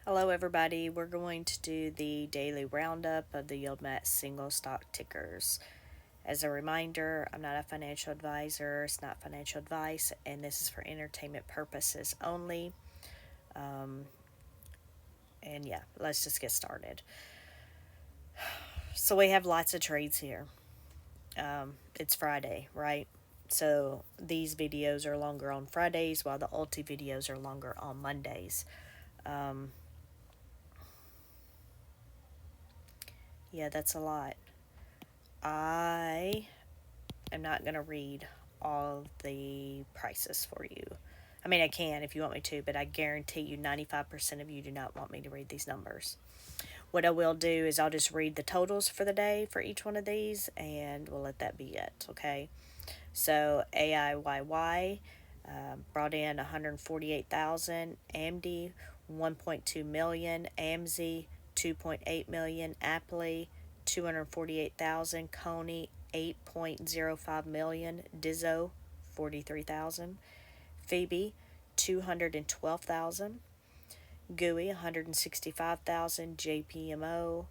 Hello everybody, we're going to do the daily roundup of the YieldMax single stock tickers. As a reminder, I'm not a financial advisor, it's not financial advice, and this is for entertainment purposes only. And yeah, let's just get started. So we have lots of trades here. It's Friday, right? So these videos are longer on Fridays while the ulti videos are longer on Mondays. Yeah, that's a lot. I am not going to read all the prices for you. I mean, I can if you want me to, but I guarantee you 95% of you do not want me to read these numbers. What I will do is I'll just read the totals for the day for each one of these, and we'll let that be it, okay? So AIYY brought in 148,000, AMD 1.2 million, AMZ 2.8 million, Appley 248,000, Coney 8.05 million, Dizzo 43,000, Phoebe 212,000, GUI 165,000, JPMO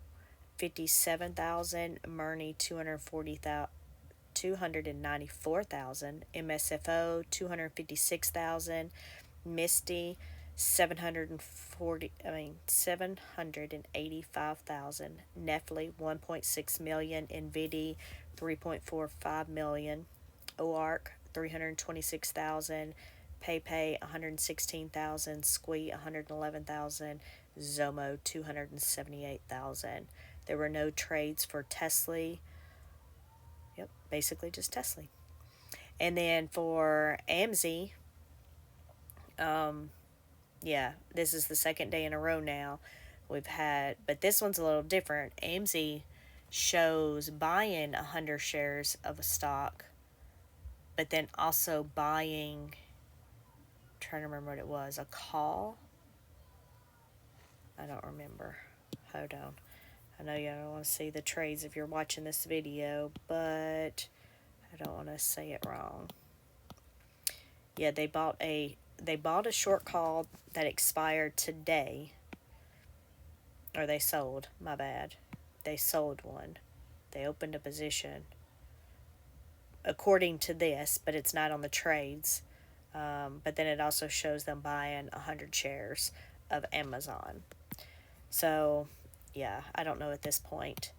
57,000, Murney 240,000, 294,000, MSFO 256,000, Misty 785,000, Nefli 1.6 million, Nvidia 3.45 million, OARC 326,000, PayPay 116,000, Squee 111,000, Zomo 278,000. There were no trades for Tesla. Yep, basically just Tesla. And then for AMZ, yeah, this is the second day in a row now we've had, but this one's a little different. AMZ shows buying 100 shares of a stock, but then also buying, I'm trying to remember what it was, a call? I don't remember. Hold on. I know you don't want to see the trades if you're watching this video, but I don't want to say it wrong. Yeah, they bought a short call that expired today. Or they sold, my bad. They sold one. They opened a position according to this, but it's not on the trades. But then it also shows them buying 100 shares of Amazon. So, yeah, I don't know at this point.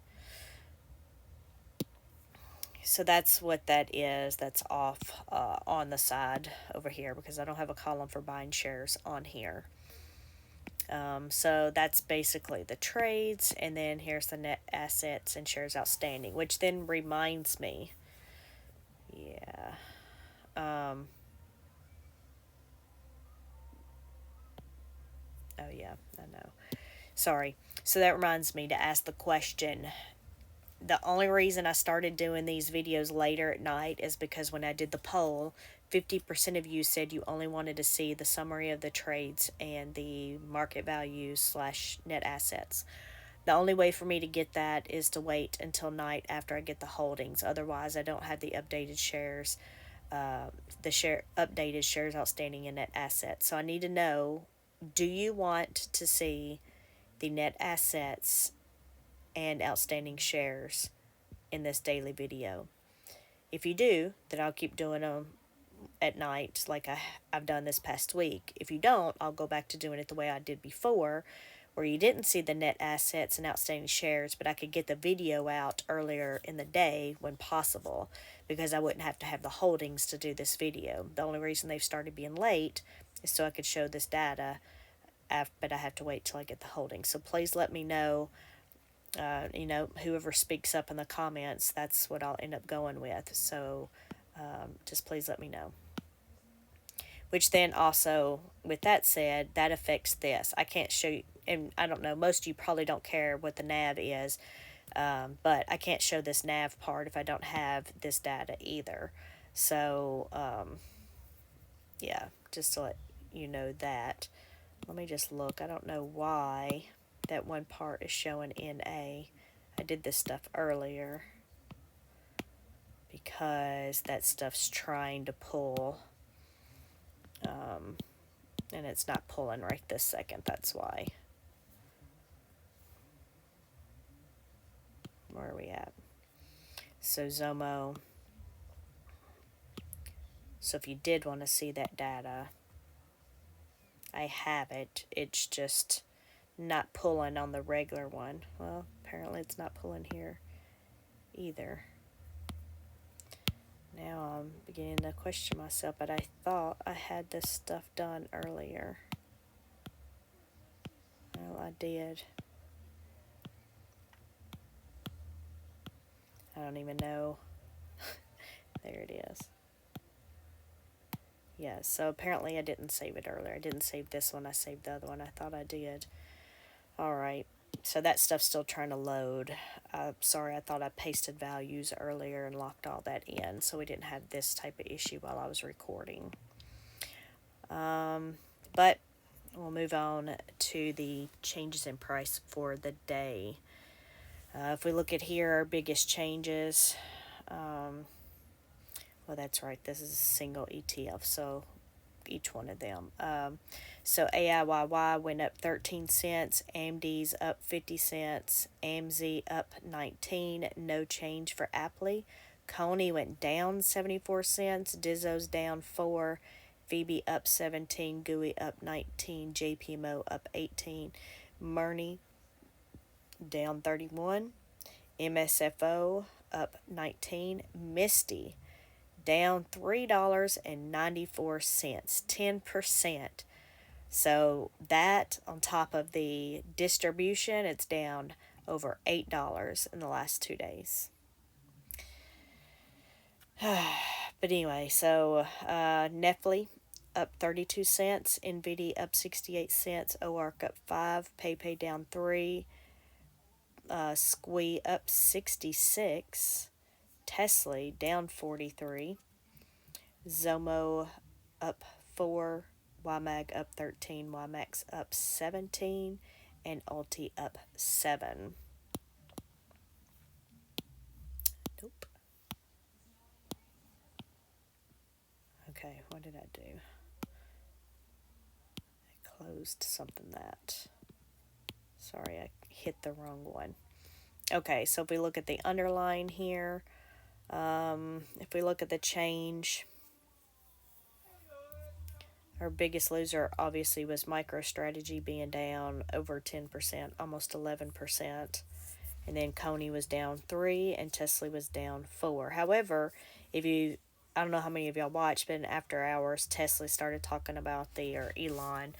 So that's what that is. That's off on the side over here because I don't have a column for buying shares on here. So that's basically the trades, and then here's the net assets and shares outstanding, which then reminds me, yeah, oh yeah, I know. Sorry. So that reminds me to ask the question. The only reason I started doing these videos later at night is because when I did the poll, 50% of you said you only wanted to see the summary of the trades and the market value / net assets. The only way for me to get that is to wait until night after I get the holdings. Otherwise, I don't have the updated shares, updated shares outstanding and net assets. So I need to know: do you want to see the net assets and outstanding shares in this daily video? If you do, then I'll keep doing them at night like I've done this past week. If you don't, I'll go back to doing it the way I did before, where you didn't see the net assets and outstanding shares, but I could get the video out earlier in the day when possible because I wouldn't have to have the holdings to do this video. The only reason they've started being late is so I could show this data, but I have to wait till I get the holdings. So please let me know. Whoever speaks up in the comments, that's what I'll end up going with. So just please let me know. Which then also, with that said, that affects this. I can't show you, and I don't know, most of you probably don't care what the NAV is, but I can't show this NAV part if I don't have this data either. So, yeah, just to let you know that. Let me just look. I don't know why that one part is showing NA. I did this stuff earlier because that stuff's trying to pull, and it's not pulling right this second. That's why. Where are we at? So Zomo. So if you did want to see that data, I have it. It's just not pulling on the regular one. Well, apparently it's not pulling here either. Now I'm beginning to question myself, but I thought I had this stuff done earlier. Well, I did. I don't even know. There it is. Yeah, so apparently I didn't save it earlier. I didn't save this one. I saved the other one. I thought I did. Alright, so that stuff's still trying to load. Sorry, I thought I pasted values earlier and locked all that in, so we didn't have this type of issue while I was recording. But we'll move on to the changes in price for the day. If we look at here, our biggest changes, well, that's right, this is a single ETF, so each one of them. So AIYY went up 13 cents, AMD's up 50 cents, AMZ up 19, no change for Apple. Coney went down 74 cents, Dizzo's down 4, Phoebe up 17, GUI up 19, JPMO up 18, Murny down 31, MSFO up 19, Misty down $3.94, 10%. So that on top of the distribution, it's down over $8 in the last 2 days. But anyway, so Netflix up 32 cents, NVIDIA up 68 cents, OARC up 5, PayPay down 3, Squee up 66, Tesla down 43, Zomo up 4, YMAG up 13, YMAX up 17, and Ulti up 7. Nope. Okay, what did I do? I closed something that. Sorry, I hit the wrong one. Okay, so if we look at the underline here, if we look at the change, our biggest loser obviously was MicroStrategy being down over 10%, almost 11%. And then Coney was down 3 and Tesla was down 4. However, I don't know how many of y'all watched, but in after hours, Tesla started talking about or Elon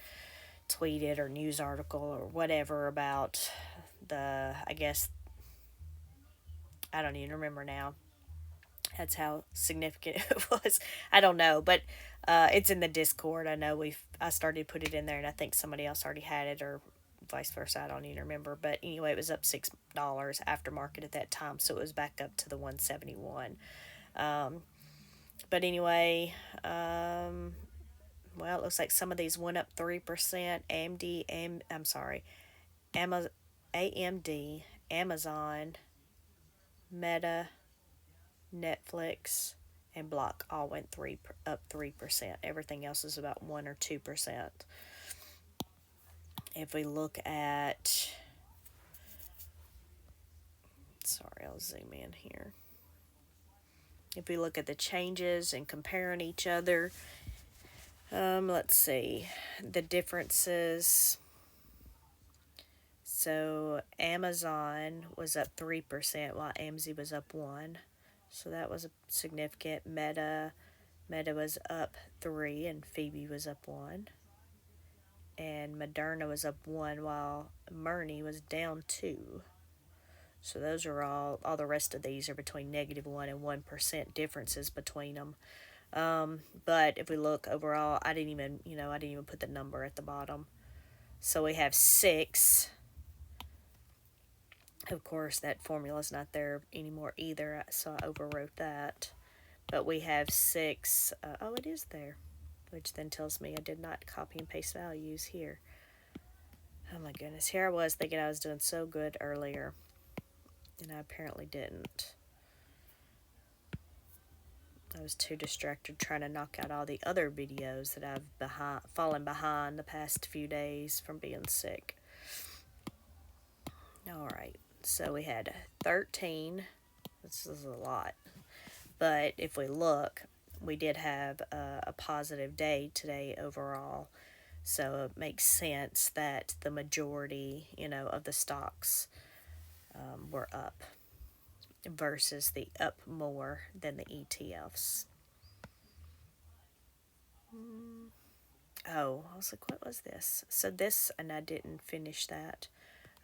tweeted or news article or whatever about I guess, I don't even remember now. That's how significant it was. I don't know, but it's in the Discord. I know I started to put it in there, and I think somebody else already had it, or vice versa. I don't even remember. But anyway, it was up $6 after market at that time, so it was back up to the 171. But anyway, well, it looks like some of these went up 3%. AMD, Amazon, Meta, Netflix, and Block all went up 3%. Everything else is about 1 or 2%. If we look at, sorry, I'll zoom in here. If we look at the changes and comparing each other, let's see the differences. So Amazon was up 3% while AMZ was up 1%. So that was significant. Meta was up 3 and Phoebe was up 1. And Moderna was up 1 while Murny was down 2. So those are all the rest of these are between -1 and 1% differences between them. But if we look overall, I didn't even put the number at the bottom. So we have 6. Of course, that formula's not there anymore either, so I overwrote that. But we have 6. Oh, it is there, which then tells me I did not copy and paste values here. Oh my goodness, here I was thinking I was doing so good earlier, and I apparently didn't. I was too distracted trying to knock out all the other videos that I've fallen behind the past few days from being sick. Alright, So we had 13. This is a lot. But if we look, we did have a positive day today overall. So it makes sense that the majority, of the stocks were up versus the up more than the ETFs. Oh, I was like, what was this? So this, and I didn't finish that.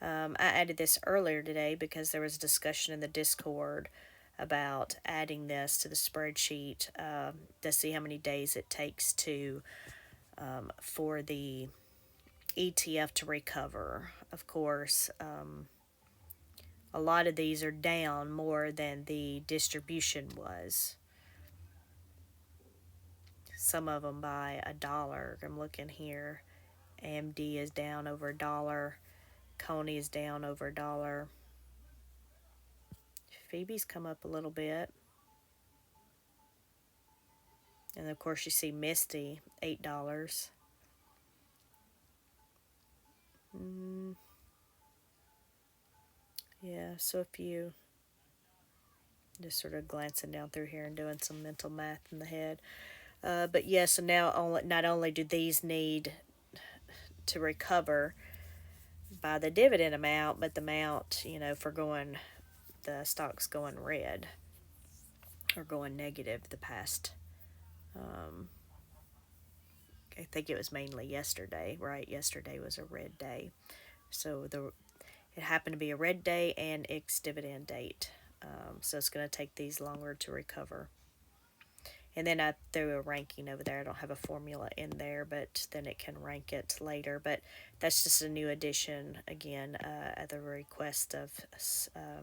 I added this earlier today because there was a discussion in the Discord about adding this to the spreadsheet to see how many days it takes to for the ETF to recover. Of course, a lot of these are down more than the distribution was. Some of them by $1. I'm looking here. AMD is down over $1. Coney is down over $1. Phoebe's come up a little bit. And of course, you see Misty, $8. Yeah, so if you just sort of glancing down through here and doing some mental math in the head. But yeah, so now not only do these need to recover by the dividend amount, but the amount, for the stocks going red or going negative the past. I think it was mainly yesterday, right? Yesterday was a red day. So it happened to be a red day and ex-dividend date. So it's going to take these longer to recover. And then I threw a ranking over there. I don't have a formula in there, but then it can rank it later. But that's just a new addition, again, at the request of, I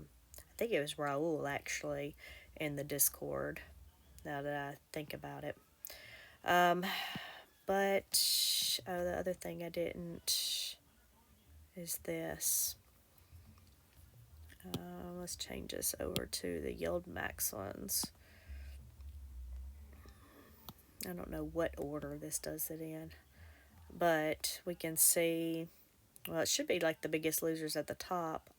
think it was Raul, actually, in the Discord, now that I think about it. But the other thing I didn't is this. Let's change this over to the YieldMax ones. I don't know what order this does it in, but we can see, well, it should be like the biggest losers at the top.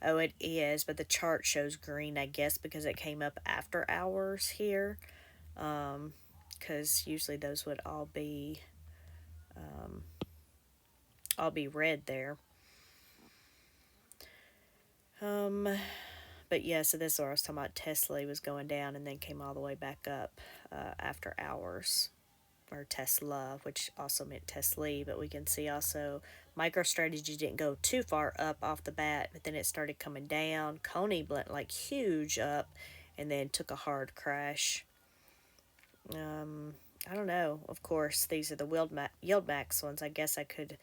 Oh, it is, but the chart shows green, I guess, because it came up after hours here. Because usually those would all be red there. But yeah, so this is where I was talking about. Tesla was going down and then came all the way back up after hours, or Tesla, which also meant Tesla. But we can see also MicroStrategy didn't go too far up off the bat, but then it started coming down. Coney went like huge up and then took a hard crash. I don't know. Of course, these are the YieldMax ones. I guess I could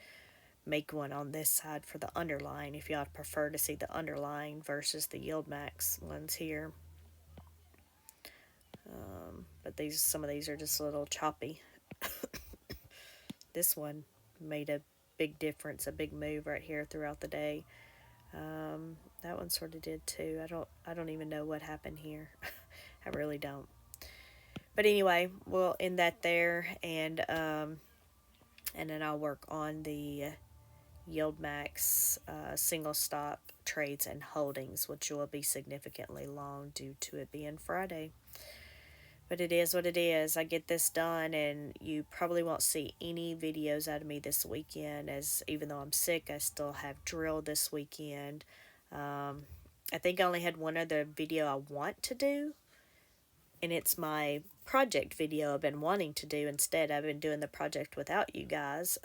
make one on this side for the underlying if y'all prefer to see the underlying versus the YieldMax ones here. But some of these are just a little choppy. This one made a big difference, a big move right here throughout the day. That one sort of did too. I don't even know what happened here. I really don't. But anyway, we'll end that there, and then I'll work on the YieldMax single stock trades and holdings, which will be significantly long due to it being Friday. But it is what it is. I get this done, and you probably won't see any videos out of me this weekend, as even though I'm sick, I still have drill this weekend. I think I only had one other video I want to do, and it's my project video I've been wanting to do. Instead, I've been doing the project without you guys.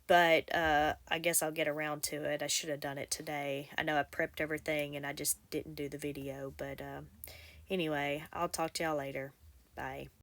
But I guess I'll get around to it. I should have done it today. I know I prepped everything and I just didn't do the video. But anyway, I'll talk to y'all later. Bye.